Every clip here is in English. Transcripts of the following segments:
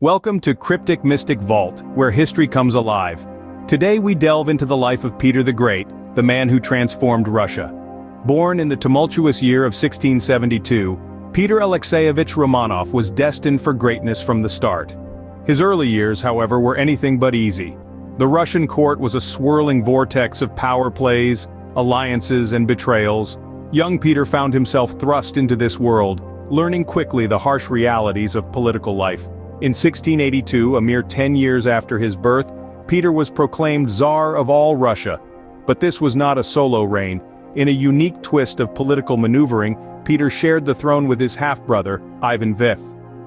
Welcome to Cryptic Mystic Vault, where history comes alive. Today we delve into the life of Peter the Great, the man who transformed Russia. Born in the tumultuous year of 1672, Peter Alexeyevich Romanov was destined for greatness from the start. His early years, however, were anything but easy. The Russian court was a swirling vortex of power plays, alliances, and betrayals. Young Peter found himself thrust into this world, learning quickly the harsh realities of political life. In 1682, a mere 10 years after his birth, Peter was proclaimed Tsar of all Russia. But this was not a solo reign. In a unique twist of political maneuvering, Peter shared the throne with his half-brother, Ivan V.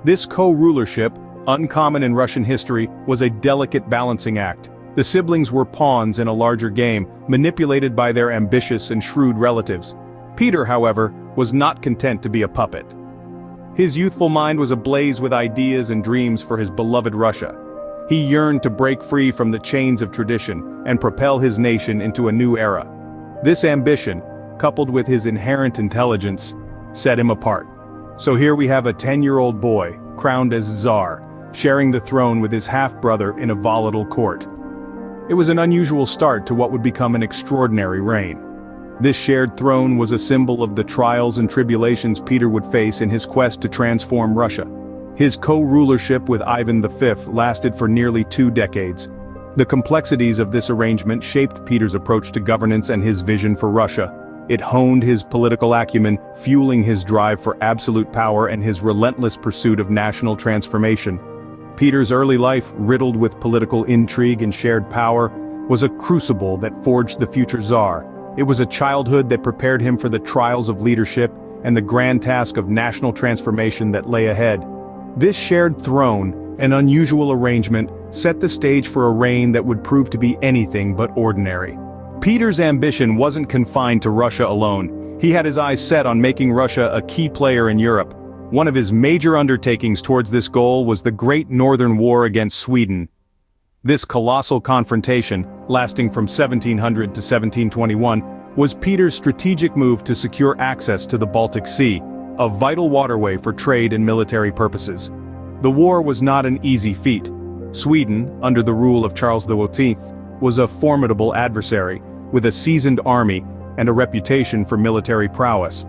This co-rulership, uncommon in Russian history, was a delicate balancing act. The siblings were pawns in a larger game, manipulated by their ambitious and shrewd relatives. Peter, however, was not content to be a puppet. His youthful mind was ablaze with ideas and dreams for his beloved Russia. He yearned to break free from the chains of tradition and propel his nation into a new era. This ambition, coupled with his inherent intelligence, set him apart. So here we have a 10-year-old boy, crowned as Tsar, sharing the throne with his half-brother in a volatile court. It was an unusual start to what would become an extraordinary reign. This shared throne was a symbol of the trials and tribulations Peter would face in his quest to transform Russia. His co-rulership with Ivan V lasted for nearly 2 decades. The complexities of this arrangement shaped Peter's approach to governance and his vision for Russia. It honed his political acumen, fueling his drive for absolute power and his relentless pursuit of national transformation. Peter's early life, riddled with political intrigue and shared power, was a crucible that forged the future Tsar. It was a childhood that prepared him for the trials of leadership and the grand task of national transformation that lay ahead. This shared throne, an unusual arrangement, set the stage for a reign that would prove to be anything but ordinary. Peter's ambition wasn't confined to Russia alone. He had his eyes set on making Russia a key player in Europe. One of his major undertakings towards this goal was the Great Northern War against Sweden. This colossal confrontation, lasting from 1700 to 1721, was Peter's strategic move to secure access to the Baltic Sea, a vital waterway for trade and military purposes. The war was not an easy feat. Sweden, under the rule of Charles XIII, was a formidable adversary, with a seasoned army and a reputation for military prowess.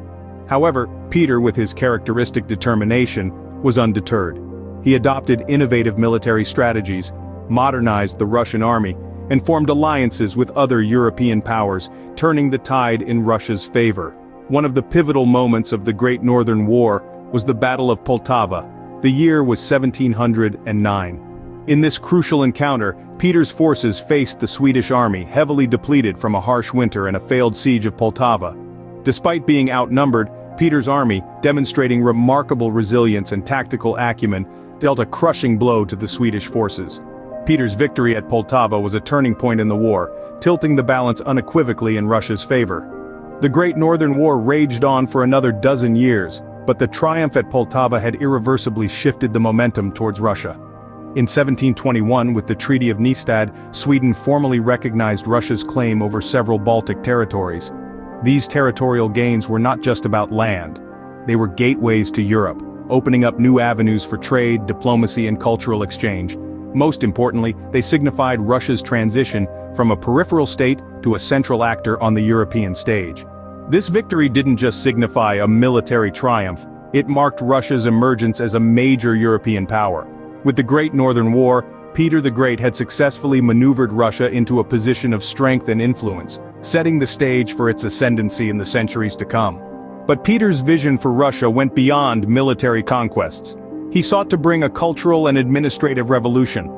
However, Peter, with his characteristic determination, was undeterred. He adopted innovative military strategies, modernized the Russian army, and formed alliances with other European powers, turning the tide in Russia's favor. One of the pivotal moments of the Great Northern War was the Battle of Poltava. The year was 1709. In this crucial encounter, Peter's forces faced the Swedish army, heavily depleted from a harsh winter and a failed siege of Poltava. Despite being outnumbered, Peter's army, demonstrating remarkable resilience and tactical acumen, dealt a crushing blow to the Swedish forces. Peter's victory at Poltava was a turning point in the war, tilting the balance unequivocally in Russia's favor. The Great Northern War raged on for another dozen years, but the triumph at Poltava had irreversibly shifted the momentum towards Russia. In 1721, with the Treaty of Nystad, Sweden formally recognized Russia's claim over several Baltic territories. These territorial gains were not just about land. They were gateways to Europe, opening up new avenues for trade, diplomacy, and cultural exchange. Most importantly, they signified Russia's transition from a peripheral state to a central actor on the European stage. This victory didn't just signify a military triumph, it marked Russia's emergence as a major European power. With the Great Northern War, Peter the Great had successfully maneuvered Russia into a position of strength and influence, setting the stage for its ascendancy in the centuries to come. But Peter's vision for Russia went beyond military conquests. He sought to bring a cultural and administrative revolution.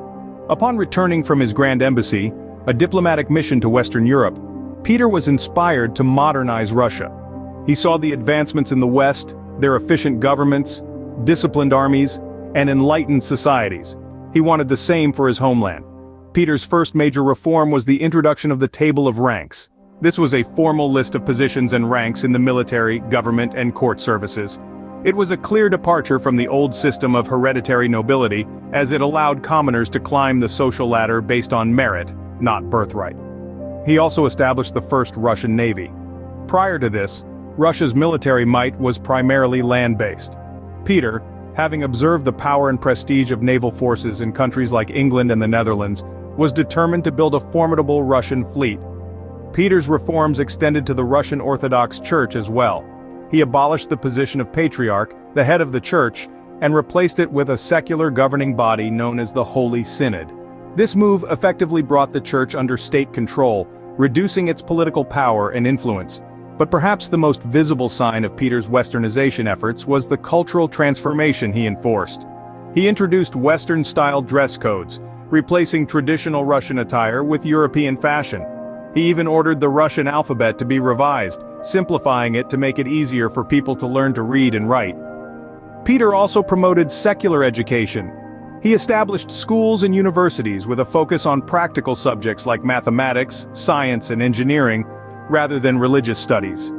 Upon returning from his grand embassy, a diplomatic mission to Western Europe, Peter was inspired to modernize Russia. He saw the advancements in the West, their efficient governments, disciplined armies, and enlightened societies. He wanted the same for his homeland. Peter's first major reform was the introduction of the table of ranks. This was a formal list of positions and ranks in the military, government, and court services. It was a clear departure from the old system of hereditary nobility, as it allowed commoners to climb the social ladder based on merit, not birthright. He also established the first Russian navy. Prior to this, Russia's military might was primarily land-based. Peter, having observed the power and prestige of naval forces in countries like England and the Netherlands, was determined to build a formidable Russian fleet. Peter's reforms extended to the Russian Orthodox Church as well. He abolished the position of patriarch, the head of the church, and replaced it with a secular governing body known as the Holy Synod. This move effectively brought the church under state control, reducing its political power and influence. But perhaps the most visible sign of Peter's westernization efforts was the cultural transformation he enforced. He introduced Western-style dress codes, replacing traditional Russian attire with European fashion. He even ordered the Russian alphabet to be revised, simplifying it to make it easier for people to learn to read and write. Peter also promoted secular education. He established schools and universities with a focus on practical subjects like mathematics, science, and engineering, rather than religious studies.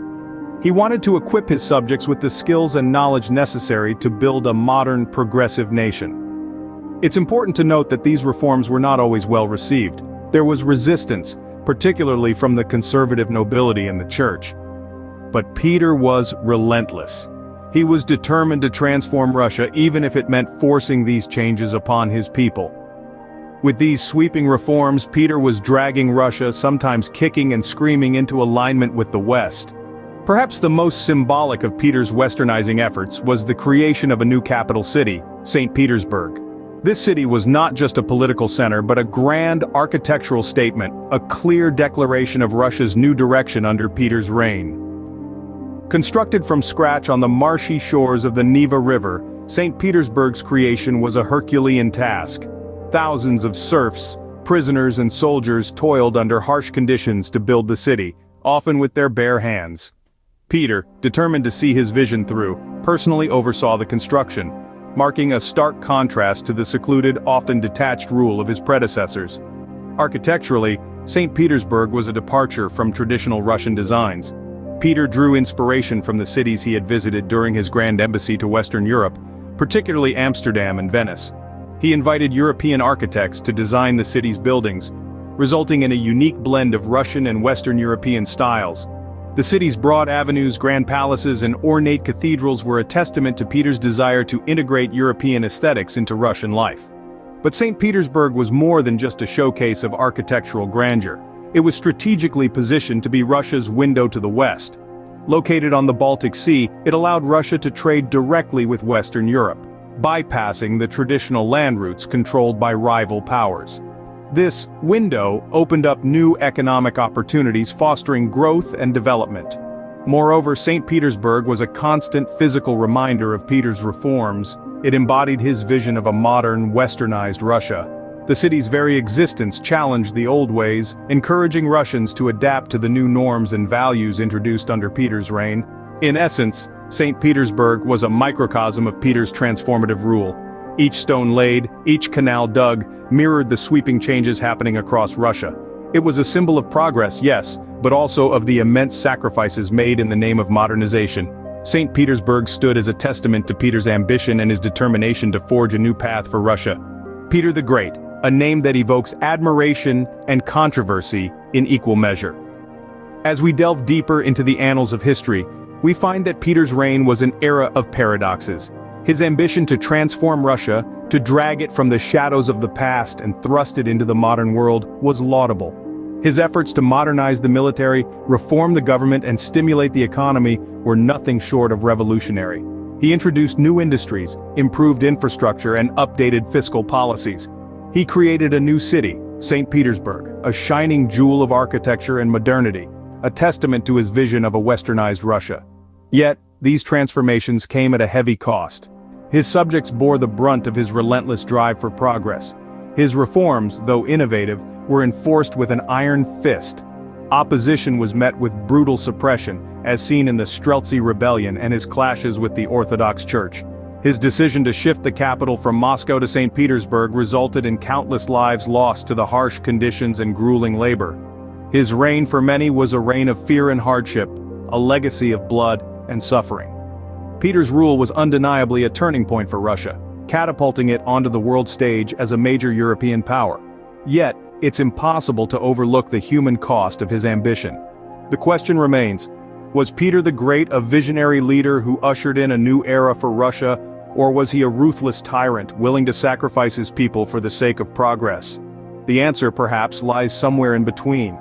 He wanted to equip his subjects with the skills and knowledge necessary to build a modern, progressive nation. It's important to note that these reforms were not always well received. There was resistance, particularly from the conservative nobility and the church. But Peter was relentless. He was determined to transform Russia even if it meant forcing these changes upon his people. With these sweeping reforms, Peter was dragging Russia, sometimes kicking and screaming, into alignment with the West. Perhaps the most symbolic of Peter's westernizing efforts was the creation of a new capital city, St. Petersburg. This city was not just a political center but a grand architectural statement, a clear declaration of Russia's new direction under Peter's reign. Constructed from scratch on the marshy shores of the Neva River, St. Petersburg's creation was a Herculean task. Thousands of serfs, prisoners and soldiers toiled under harsh conditions to build the city, often with their bare hands. Peter, determined to see his vision through, personally oversaw the construction, marking a stark contrast to the secluded, often detached rule of his predecessors. Architecturally, St. Petersburg was a departure from traditional Russian designs. Peter drew inspiration from the cities he had visited during his grand embassy to Western Europe, particularly Amsterdam and Venice. He invited European architects to design the city's buildings, resulting in a unique blend of Russian and Western European styles. The city's broad avenues, grand palaces, and ornate cathedrals were a testament to Peter's desire to integrate European aesthetics into Russian life. But St. Petersburg was more than just a showcase of architectural grandeur. It was strategically positioned to be Russia's window to the West. Located on the Baltic Sea, it allowed Russia to trade directly with Western Europe, bypassing the traditional land routes controlled by rival powers. This window opened up new economic opportunities, fostering growth and development. Moreover, St. Petersburg was a constant physical reminder of Peter's reforms. It embodied his vision of a modern, westernized Russia. The city's very existence challenged the old ways, encouraging Russians to adapt to the new norms and values introduced under Peter's reign. In essence, St. Petersburg was a microcosm of Peter's transformative rule. Each stone laid, each canal dug, mirrored the sweeping changes happening across Russia. It was a symbol of progress, yes, but also of the immense sacrifices made in the name of modernization. St. Petersburg stood as a testament to Peter's ambition and his determination to forge a new path for Russia. Peter the Great, a name that evokes admiration and controversy in equal measure. As we delve deeper into the annals of history, we find that Peter's reign was an era of paradoxes. His ambition to transform Russia, to drag it from the shadows of the past and thrust it into the modern world, was laudable. His efforts to modernize the military, reform the government, and stimulate the economy were nothing short of revolutionary. He introduced new industries, improved infrastructure, and updated fiscal policies. He created a new city, St. Petersburg, a shining jewel of architecture and modernity, a testament to his vision of a westernized Russia. Yet, these transformations came at a heavy cost. His subjects bore the brunt of his relentless drive for progress. His reforms, though innovative, were enforced with an iron fist. Opposition was met with brutal suppression, as seen in the Streltsy Rebellion and his clashes with the Orthodox Church. His decision to shift the capital from Moscow to St. Petersburg resulted in countless lives lost to the harsh conditions and grueling labor. His reign for many was a reign of fear and hardship, a legacy of blood and suffering. Peter's rule was undeniably a turning point for Russia, catapulting it onto the world stage as a major European power. Yet, it's impossible to overlook the human cost of his ambition. The question remains, was Peter the Great a visionary leader who ushered in a new era for Russia, Or was he a ruthless tyrant, willing to sacrifice his people for the sake of progress? The answer, perhaps, lies somewhere in between.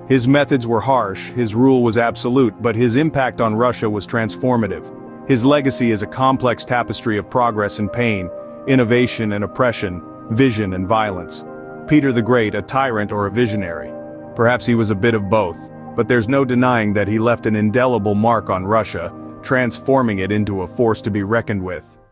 His methods were harsh, his rule was absolute, but his impact on Russia was transformative. His legacy is a complex tapestry of progress and pain, innovation and oppression, vision and violence. Peter the Great, a tyrant or a visionary? Perhaps he was a bit of both, but there's no denying that he left an indelible mark on Russia, transforming it into a force to be reckoned with.